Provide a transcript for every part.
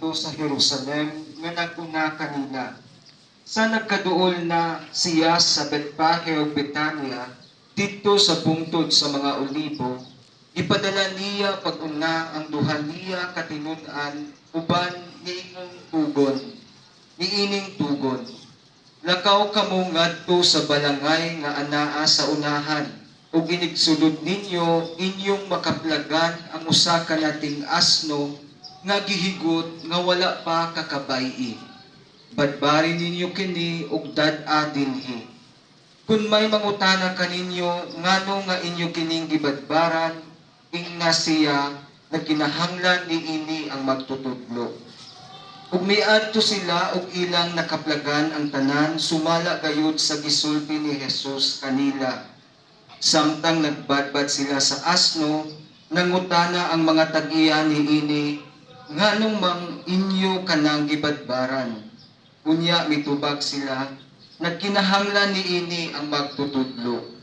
ngadto sa Jerusalem nga naguna kanila. Sa nagkaduol na siya sa Betpahe ug Betania, didto sa bungtod sa mga Olibo, ipadala niya pag-una ang duha niya katinud-an uban niingong tugon. Niining tugon. Lakaw kamo ngadto sa balangay nga anaa sa unahan, ug inigsulod ninyo inyong makaplagan ang usa ka nating asno nga gihigot nga wala pa kakabay-i. Badbari ninyo kini ug dad-a dinhi. Kung may mangutana kaninyo ngano nga inyo kining gibadbaran, ingna siya na kinahanglan niini ang magtutudlo. Ug miadto sila ug ilang nakaplagan ang tanan, sumala gayud sa gisulti ni Jesus kanila. Samtang nagbadbad sila sa asno, nangutana ang mga tag-iya niini, nganong mang inyo kanang gibadbaran? Unya mitubag sila, nagkinahanglan niini ang magtutudlo.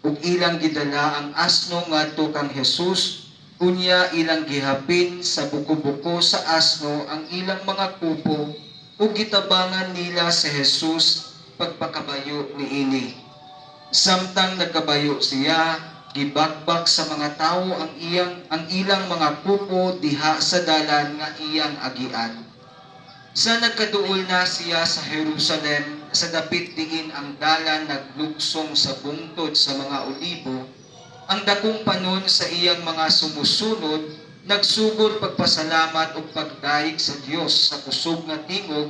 Ug ilang gidala ang asno ngadto kang Jesus, unya ilang gihapin sa buko-buko sa asno ang ilang mga kupo, ug gitabangan nila si Jesus pagpakabayo niini. Samtang nagkabayo siya, gibakbak sa mga tawo ang ilang mga kupo diha sa dalan nga iyang agian. Sa nagkaduol na siya sa Jerusalem, sa dapit diin ang dalan naglugsong sa bungtod sa mga Olibo, ang dakong panon sa iyang mga sumusunod, nagsugod pagpasalamat o pagdaig sa Dios sa kusog nga tingog,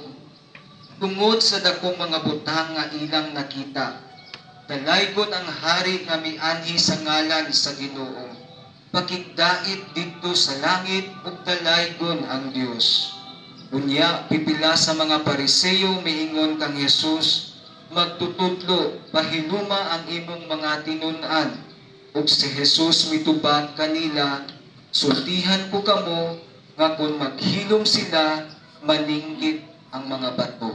tungod sa dakong mga butang nga ilang nakita. Dalaygon ang hari nga mianhi sa ngalan sa Ginoo. Pakigdait didto sa langit ug dalaygon ang Dios. Unya, pipila sa mga Pariseo miingon kang Jesus, magtutudlo, pahiluma ang imong mga tinun-an. Ug si Jesus mitubag kanila, sultihan ko kamo, nga kung maghilom sila, maninggit ang mga bato.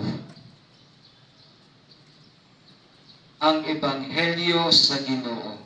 Ang Ebanghelyo sa Ginoo.